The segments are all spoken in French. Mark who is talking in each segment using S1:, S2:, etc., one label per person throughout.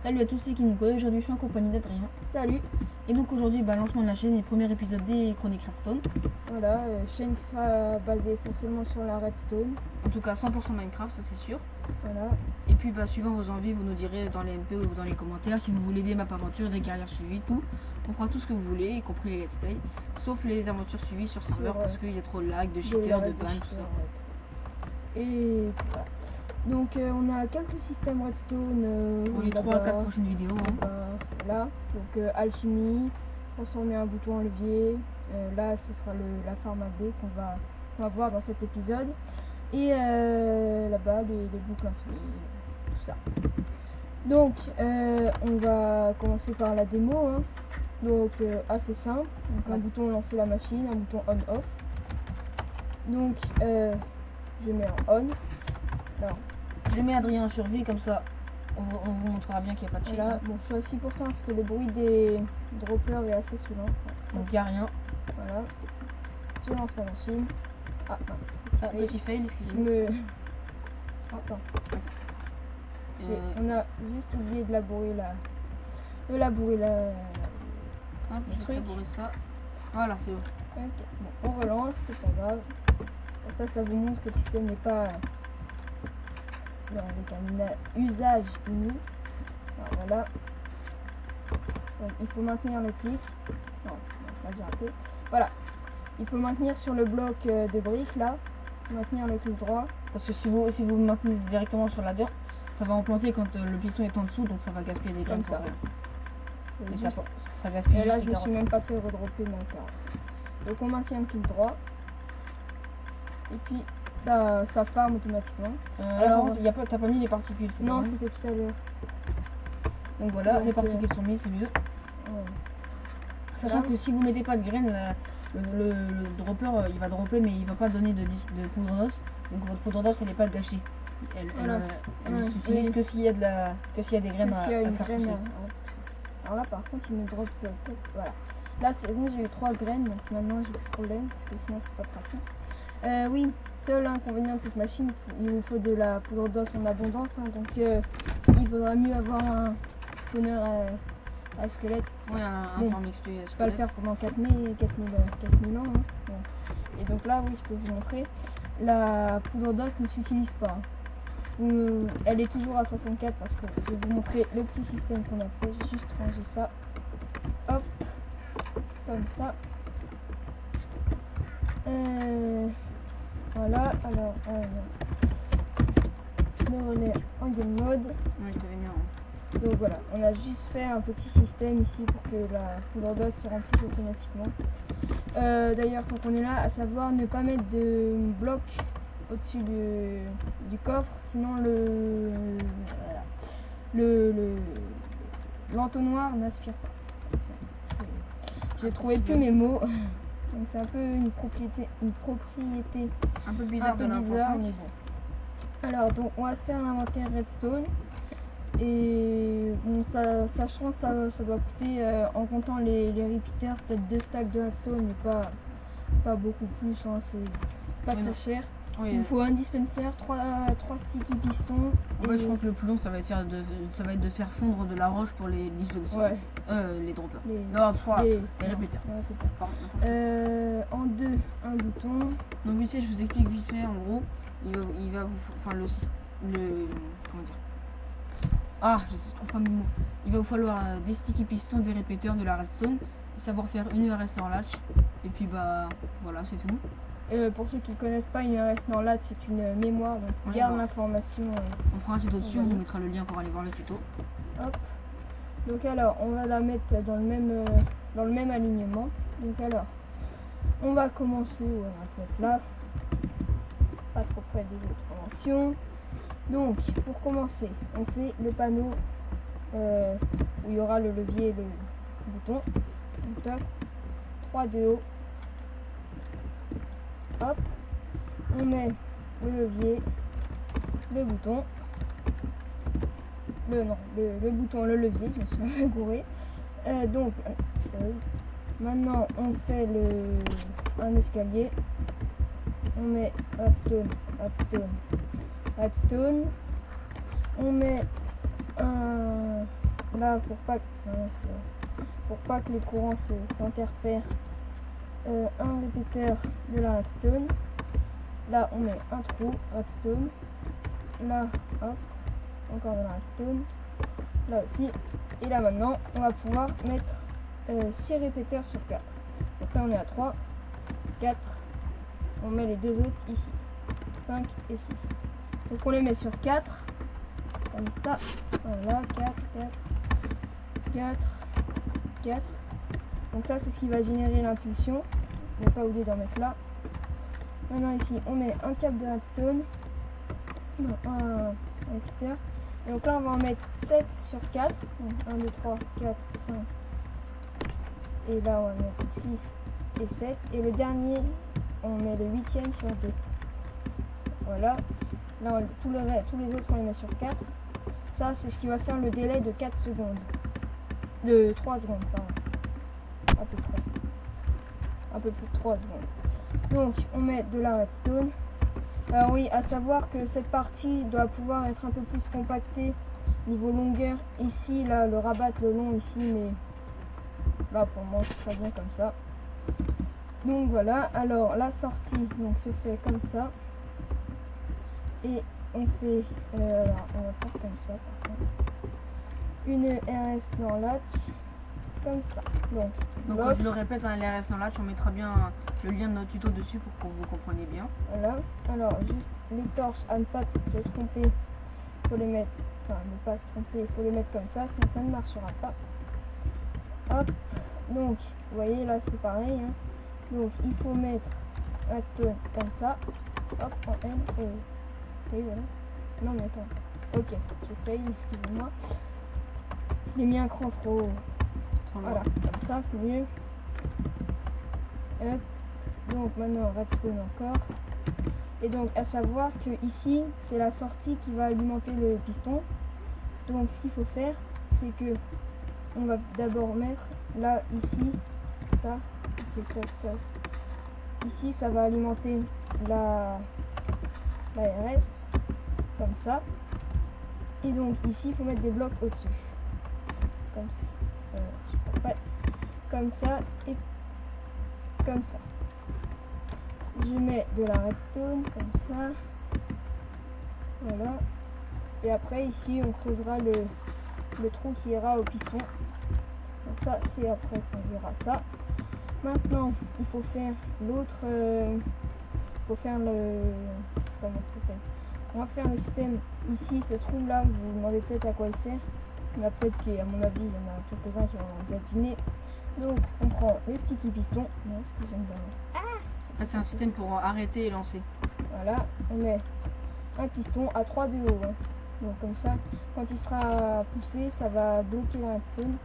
S1: Salut à tous ceux qui nous connaissent, aujourd'hui je suis en compagnie d'Adrien.
S2: Salut.
S1: Et donc aujourd'hui, lancement de la chaîne et premier épisode des Chroniques Redstone.
S2: Voilà, chaîne qui sera basée essentiellement sur la Redstone.
S1: En tout cas 100% Minecraft, ça c'est sûr.
S2: Voilà.
S1: Et puis suivant vos envies, vous nous direz dans les MP ou dans les commentaires si vous voulez des maps aventures, des carrières suivies, tout. On fera tout ce que vous voulez, y compris les let's play. Sauf les aventures suivies sur serveur parce qu'il y a trop de lag, de cheaters, de ban, tout ça.
S2: Et voilà. Donc on a quelques systèmes Redstone
S1: pour les 3 à 4 prochaines vidéos.
S2: Voilà, donc alchimie, transformer un bouton en levier. Là ce sera la farm à blé qu'on va voir dans cet épisode. Et là-bas les boucles infinies, tout ça. Donc on va commencer par la démo, hein. Donc assez simple, donc un bouton lancer la machine, un bouton on off. Donc je mets en on. Alors,
S1: je mets Adrien en survie, comme ça on vous montrera bien qu'il n'y a pas de cheat.
S2: Voilà, bon, je suis à 6% parce que le bruit des droppers est assez saoulant.
S1: Donc il n'y a rien.
S2: Voilà, je lance la machine. Ah mince,
S1: petit fail, excusez-moi.
S2: Attends. On a juste oublié de labourer le truc.
S1: Labourer ça. Voilà, c'est bon.
S2: Okay. Bon, on relance, c'est pas grave. Comme ça vous montre que le système n'est pas avec un usage unique. Alors, voilà. Donc, il faut maintenir le clic. Non, là j'ai raté. Voilà. Il faut maintenir sur le bloc de briques là. Maintenir le clic droit.
S1: Parce que si vous maintenez directement sur la dirt, ça va implanter quand le piston est en dessous, donc ça va gaspiller des graines.
S2: Comme ça.
S1: Et ça gaspille.
S2: Et là je me suis même pas fait redropper mon carotte. Donc on maintient le clic droit. Et puis ça farm automatiquement.
S1: Alors t'as pas mis les particules.
S2: Non, c'était tout à l'heure.
S1: Donc voilà, les particules sont mises, c'est mieux. Ouais. Sachant que si vous mettez pas de graines, le dropper il va dropper, mais il va pas donner de poudre d'os. Donc votre poudre d'os elle n'est pas gâchée. Elle s'utilise que s'il y a des graines à faire pousser.
S2: Alors là par contre il me drop voilà. Là c'est bon, j'ai eu 3 graines, donc maintenant j'ai plus de problème parce que sinon c'est pas pratique. Oui, seul inconvénient de cette machine, il vous faut de la poudre d'os en abondance, hein, donc il vaudra mieux avoir un spawner à squelette.
S1: Ouais, un farm XP
S2: je vais pas le faire pendant 4000 ans. Hein. Bon. Et donc là, oui, je peux vous montrer. La poudre d'os ne s'utilise pas. Elle est toujours à 64 parce que je vais vous montrer le petit système qu'on a fait. J'ai juste rangé ça. Hop. Comme ça. Voilà. Alors, je me remets en game mode.
S1: Ouais, je t'avais mis en...
S2: Donc voilà, on a juste fait un petit système ici pour que la poudre d'os se remplisse automatiquement. D'ailleurs, tant qu'on est là, à savoir ne pas mettre de bloc au-dessus du coffre, sinon l'entonnoir n'aspire pas. J'ai trouvé plus mes mots, donc c'est un peu une propriété
S1: un peu bizarre,
S2: mais bon. Alors donc on va se faire l'inventaire redstone. Et bon, sachant ça doit coûter en comptant les repeaters peut-être 2 stacks de redstone, mais pas beaucoup plus, hein, c'est pas très cher. Oui, il faut un dispenser, 3 sticky pistons.
S1: En fait, je crois que le plus long ça va être de faire fondre de la roche pour les dispensers. Ouais. Les droppers. Les repeaters.
S2: En 2, un bouton.
S1: Donc vite fait, je vous explique vite fait en gros. Il va vous, enfin comment dire. Ah, je trouve pas mes mots. Il va vous falloir des sticky pistons, des répéteurs, de la redstone, savoir faire une URS en latch. Et puis voilà, c'est tout.
S2: Pour ceux qui ne connaissent pas, une URS en latch, c'est une mémoire, donc garde l'information.
S1: On fera un tuto dessus, on vous mettra le lien pour aller voir le tuto.
S2: Hop. Donc alors, on va la mettre dans le même alignement. Donc alors, on va commencer, on va se mettre là, pas trop près des autres mentions. Donc, pour commencer, on fait le panneau où il y aura le levier et le bouton. Donc, top, 3 de haut. Hop, on met le levier, le bouton, le bouton, le levier, je me suis gouré. Donc, maintenant, on fait un escalier. On met redstone, redstone, redstone. On met là, pour pas que les courants s'interfèrent, un répéteur de la redstone. Là, on met un trou redstone. Là, hop, encore de la redstone. Là aussi. Et là, maintenant, on va pouvoir mettre 6 répéteurs sur 4. Donc là, on est à 3, 4. On met les deux autres ici. 5 et 6. Donc on les met sur 4. Comme ça. Voilà, 4, 4, 4, 4. Donc ça, c'est ce qui va générer l'impulsion. Ne pas oublier d'en mettre là. Maintenant ici, on met un câble de redstone. Non, un répéteur. Et donc là, on va en mettre 7 sur 4. Donc 1, 2, 3, 4, 5. Et là, on va mettre 6 et 7. Et le dernier, on met le 8e sur 2. Voilà. Là, tous les autres, on les met sur 4. Ça, c'est ce qui va faire le délai de 4 secondes. De 3 secondes, pardon. À peu près. Un peu plus de 3 secondes. Donc, on met de la redstone. Alors oui, à savoir que cette partie doit pouvoir être un peu plus compactée niveau longueur. Ici, là, le rabattre le long ici, mais là, pour moi, c'est très bien comme ça. Donc voilà, alors la sortie donc se fait comme ça. Et on fait, alors on va faire comme ça par contre. Une RS dans latch, comme ça. Donc
S1: je le répète, hein, l'RS dans latch, on mettra bien le lien de notre tuto dessus pour que vous compreniez bien.
S2: Voilà, alors juste les torches à ne pas se tromper, faut les mettre, enfin ne pas se tromper, il faut les mettre comme ça, sinon ça ne marchera pas. Hop, donc vous voyez là c'est pareil, hein. Donc il faut mettre redstone comme ça, hop en L, oui voilà, non mais attends, ok, j'ai failli, excusez-moi, je l'ai mis un cran trop haut, voilà, comme ça c'est mieux. Hop. Donc maintenant redstone encore. Et donc à savoir que ici c'est la sortie qui va alimenter le piston. Donc ce qu'il faut faire c'est que on va d'abord mettre là ici ça. Toc, toc. Ici ça va alimenter la RS comme ça. Et donc ici il faut mettre des blocs au-dessus. Comme ça. Ouais. Comme ça et comme ça. Je mets de la redstone comme ça. Voilà. Et après ici on creusera le trou qui ira au piston. Donc ça c'est après qu'on verra ça. Maintenant il faut faire l'autre. Il faut faire le. Comment ça s'appelle? On va faire le système ici, ce trou là. Vous vous demandez peut-être à quoi il sert. Il y en a peut-être qui, à mon avis, il y en a quelques-uns qui ont déjà deviné. Donc on prend le sticky piston. Non, ce que j'aime bien.
S1: C'est un système pour arrêter et lancer.
S2: Voilà, on met un piston à 3 de haut. Hein. Donc comme ça, quand il sera poussé, ça va bloquer la redstone.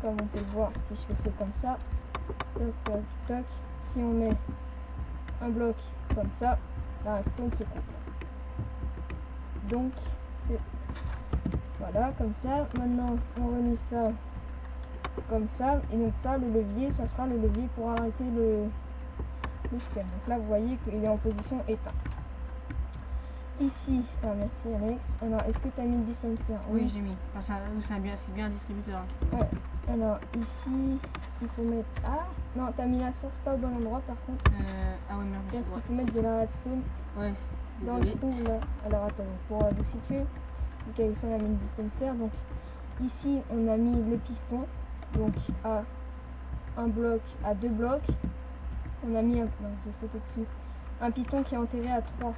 S2: Comme on peut le voir si je le fais comme ça. Toc, toc, toc. Si on met un bloc comme ça, la redstone se coupe. Donc c'est voilà comme ça. Maintenant on remet ça comme ça. Et donc ça, le levier, ça sera le levier pour arrêter le système. Donc là vous voyez qu'il est en position éteint. Ici, ah merci Alex. Alors est-ce que tu as mis le dispenser?
S1: Oui, j'ai mis. Enfin, c'est bien un distributeur.
S2: Ouais. Alors ici, il faut mettre. Ah non, tu as mis la source pas au bon endroit par contre.
S1: Ah oui, merde.
S2: Parce qu'il faut mettre de la redstone dans le trou là. Alors attends, pour vous situer. Donc ici on a mis le dispenser. Donc ici on a mis le piston. Donc à un bloc, à 2 blocs. On a mis un. Non, j'ai sauté dessus. Un piston qui est enterré à 3.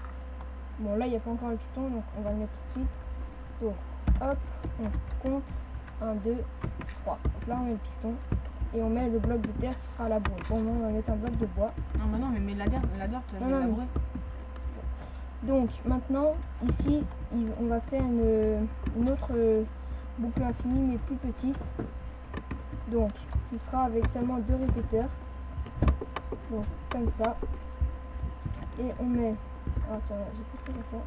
S2: Bon là il n'y a pas encore le piston, donc on va le mettre tout de suite. Donc hop, on compte 1, 2, 3. Donc là on met le piston et on met le bloc de terre qui sera labouré. Bon non, on va mettre un bloc de bois.
S1: Non, non, mais la dirt, tu vas labourer.
S2: Donc maintenant ici on va faire une autre boucle infinie mais plus petite. Donc qui sera avec seulement 2 répéteurs. Donc comme ça. Et on met. Ah tiens, j'ai testé comme ça.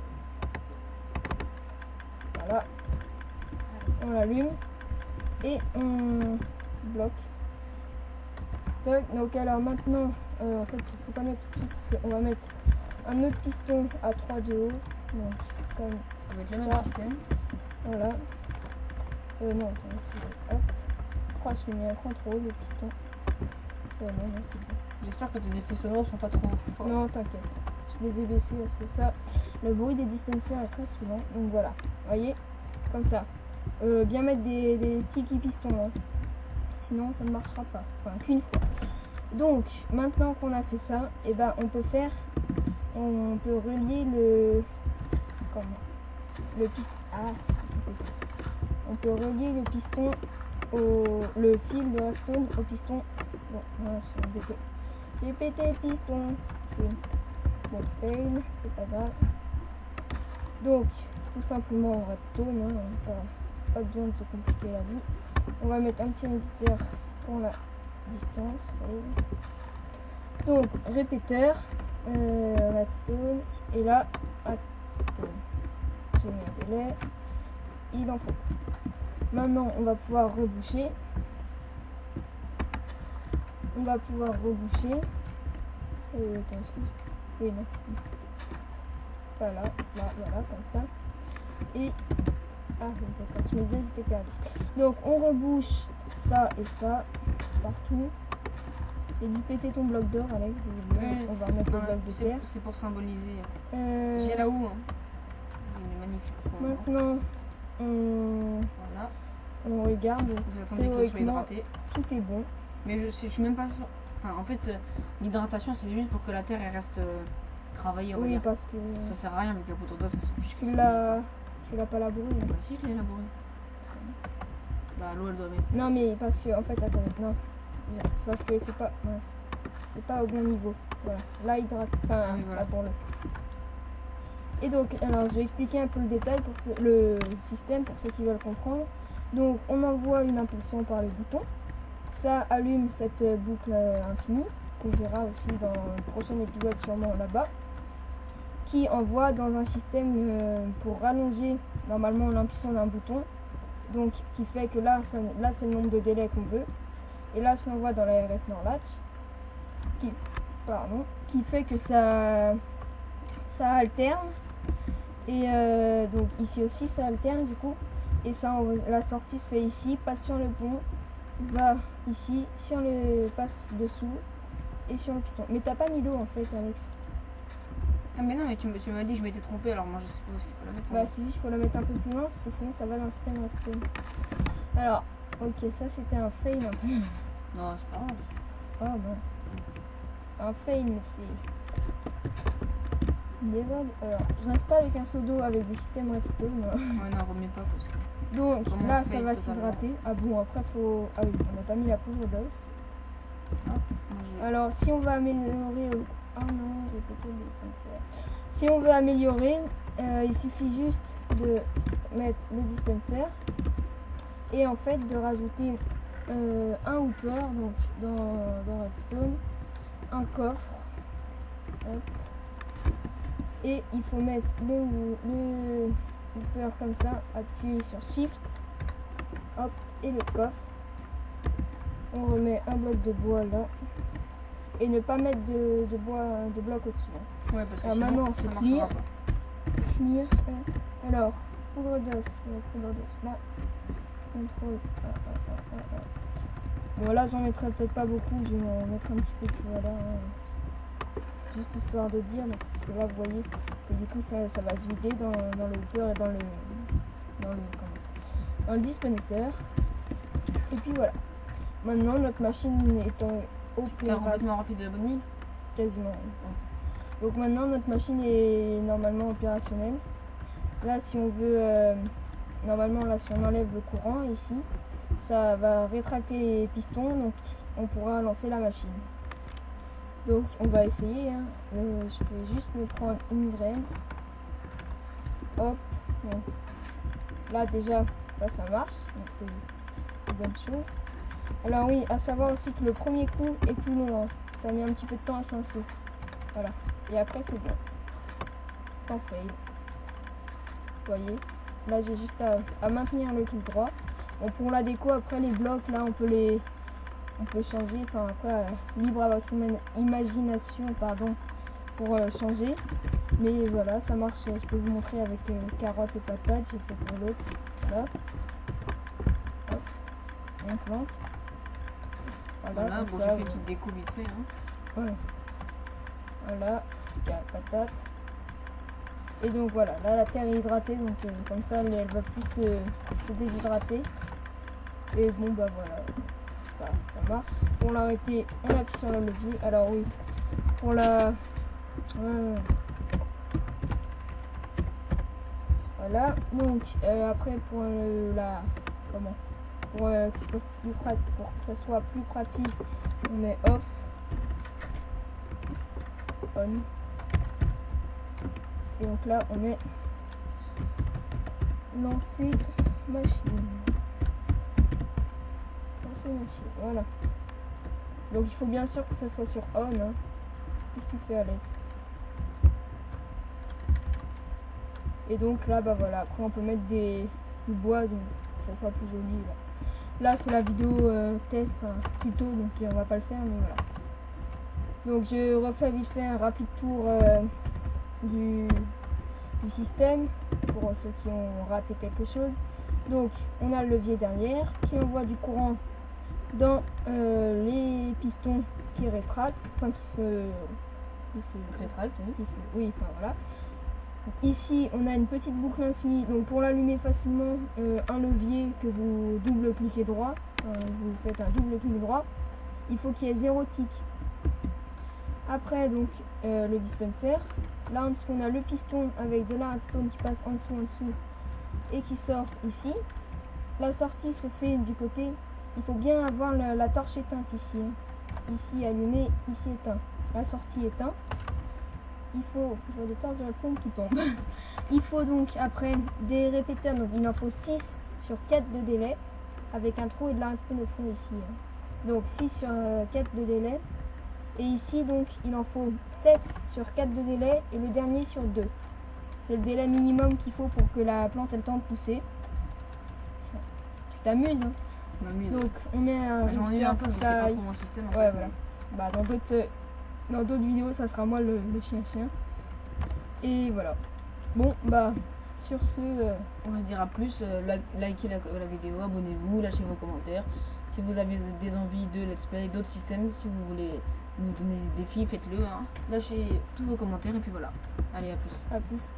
S2: Voilà. On l'allume. Et on bloque. Donc alors maintenant, en fait il faut pas mettre tout de suite parce qu'on va mettre un autre piston à 3 de haut. Donc comme
S1: avec le même système.
S2: Voilà. Non, attends, hop. Je crois que je l'ai mis un cran trop haut, le piston. Non, c'est bon.
S1: J'espère que tes effets sonores sont pas trop forts.
S2: Non, t'inquiète. Je les ai baissés parce que ça, le bruit des dispensers est très souvent. Donc voilà, vous voyez, comme ça. Bien mettre des sticky pistons, hein. Sinon ça ne marchera pas. Enfin, qu'une fois. Donc, maintenant qu'on a fait ça, et ben on peut relier le piston. Ah, on peut relier le piston le fil de redstone au piston. Bon, voilà, j'ai pété le piston. Bon, fail, c'est pas grave. Donc, tout simplement en redstone, hein, pas besoin de se compliquer la vie. On va mettre un petit indicateur pour la distance. Fail. Donc, répéteur, redstone, et là, redstone. J'ai mis un délai, il en faut. Maintenant, on va pouvoir reboucher. Attends, oui, non. Voilà, comme ça. Et... Ah, d'accord, je me disais, j'étais perdu. Donc, on rebouche ça et ça, partout. Et du péter ton bloc d'or, Alex. On va remettre le bloc de terre.
S1: C'est pour symboliser. J'ai là-haut. Hein. Il est magnifique.
S2: Maintenant,
S1: voilà.
S2: On regarde.
S1: Vous attendez que soit hydraté.
S2: Tout est bon.
S1: Mais je suis même pas sûre. Enfin, en fait, l'hydratation, c'est juste pour que la terre elle reste travaillée.
S2: Oui, parce que
S1: ça sert à rien avec la poudre d'eau, ça s'en fiche.
S2: Tu l'as pas labouré.
S1: Bah, si, je l'ai labouré. Bah, l'eau elle doit mettre.
S2: Non, mais parce que, en fait, attends, non. C'est parce que c'est pas au bon niveau. Voilà. Là, hydrate. Enfin,
S1: oui, voilà.
S2: Là pour le. Et donc, alors, je vais expliquer un peu le détail pour le système pour ceux qui veulent comprendre. Donc, on envoie une impulsion par le bouton. Ça allume cette boucle infinie, qu'on verra aussi dans le prochain épisode sûrement là-bas, qui envoie dans un système pour rallonger normalement l'impulsion d'un bouton, donc qui fait que là c'est le nombre de délais qu'on veut, et là je l'envoie dans la RS Norlatch, qui fait que ça alterne, et donc ici aussi ça alterne du coup, et ça la sortie se fait ici, passe sur le pont, va ici, sur le passe dessous et sur le piston. Mais t'as pas mis l'eau en fait, Alex.
S1: Ah mais non, mais tu m'as dit que je m'étais trompé, alors moi je sais pas où est-ce qu'il faut la mettre.
S2: Bah c'est juste, il faut la mettre un peu plus loin, parce que sinon ça va dans le système redstone. Alors, ok, ça c'était un fail un peu.
S1: Non, c'est pas grave.
S2: Oh mince. C'est un fail, mais c'est une erreur. Alors, je reste pas avec un seau d'eau avec des systèmes redstone.
S1: Ouais, non, remets pas parce que...
S2: Donc là ça va s'hydrater. Ah bon, après faut... Ah oui, on n'a pas mis la poudre d'os. Alors si on va améliorer... Oh non, j'ai pété le dispenser. Si on veut améliorer, il suffit juste de mettre le dispenser et en fait de rajouter un hooper, donc dans Redstone, un coffre. Hop. Et il faut mettre le hooper comme ça, appuyer sur Shift, hop, et le coffre. On remet un bloc de bois là. Et ne pas mettre de bloc au-dessus.
S1: Ouais, parce que
S2: alors
S1: sinon,
S2: maintenant
S1: ça
S2: c'est
S1: marchera pas.
S2: clear. Alors, poudre d'os là. Contrôle. Bon là j'en mettrai peut-être pas beaucoup, je vais en mettre un petit peu plus, voilà. Juste histoire de dire, parce que là vous voyez que du coup ça va se vider dans le hooper et dans le dispenser. Et puis voilà. Maintenant notre machine est en
S1: T'as complètement rempli de bonne mine?
S2: Quasiment. Donc maintenant notre machine est normalement opérationnelle. Là si on veut, normalement là si on enlève le courant ici, ça va rétracter les pistons, donc on pourra lancer la machine. Donc on va essayer, hein. Je vais juste me prendre une graine. Hop. Bon. Là déjà ça marche, donc c'est une bonne chose. Alors oui, à savoir aussi que le premier coup est plus long, hein. Ça met un petit peu de temps à s'insérer. Voilà. Et après c'est bon. Sans fail. Vous voyez. Là j'ai juste à maintenir le clic droit. Bon, pour la déco, après les blocs, là on peut changer. Enfin après, libre à votre imagination, pardon, pour changer. Mais voilà, ça marche. Je peux vous montrer avec carottes et patates. J'ai fait pour l'autre. Voilà. on plante.
S1: Voilà,
S2: comme
S1: bon,
S2: ça,
S1: j'ai fait
S2: ouais.
S1: petite déco vite fait. Hein.
S2: Ouais. Voilà, il y a la patate. Et donc voilà, là la terre est hydratée, donc comme ça elle va plus se déshydrater. Et bon bah voilà, ça marche. Pour l'arrêter, on appuie sur le levier. Alors oui, pour la... Voilà, donc après pour la... Comment pour que ça soit plus pratique, on met off, on. Et donc là, on met lancer machine. Lancer machine, voilà. Donc il faut bien sûr que ça soit sur on. Hein. Qu'est-ce que tu fais, Alex? Et donc là, bah voilà, après on peut mettre du bois, donc que ça soit plus joli. Là c'est la vidéo test, enfin tuto, donc on va pas le faire, mais voilà. Donc je refais vite fait un rapide tour du système pour ceux qui ont raté quelque chose. Donc on a le levier derrière qui envoie du courant dans les pistons qui rétractent, enfin qui se
S1: Rétracte, oui.
S2: Oui, enfin voilà. Donc, ici on a une petite boucle infinie, donc pour l'allumer facilement, un levier que vous double-cliquez droit, vous faites un double-clic droit, il faut qu'il y ait 0 tick. Après donc le dispenser, là en dessous on a le piston avec de la redstone qui passe en dessous et qui sort ici. La sortie se fait du côté, il faut bien avoir la torche éteinte ici, hein. Ici allumé, ici éteint, la sortie éteint. Il faut, je vois des torches de redstone qui tombent. Il faut donc après des répéteurs, donc il en faut 6 sur 4 de délai avec un trou et de la redstone au fond ici, hein. Donc 6 sur 4 de délai. Et ici donc il en faut 7 sur 4 de délai et le dernier sur 2. C'est le délai minimum qu'il faut pour que la plante ait le temps de pousser. Tu t'amuses, hein?
S1: Je m'amuse.
S2: Donc on met un
S1: j'en un peu,
S2: pour
S1: je sais
S2: ça.
S1: pas trop mon système. En
S2: Ouais,
S1: fait,
S2: voilà. Bah dans d'autres vidéos ça sera moi le chien. Et voilà. Bon bah sur ce
S1: on se dira plus, likez la vidéo, abonnez-vous, lâchez vos commentaires. Si vous avez des envies de let's play, d'autres systèmes, si vous voulez nous donner des défis, faites-le, hein. Lâchez tous vos commentaires et puis voilà. Allez, à plus.
S2: à plus.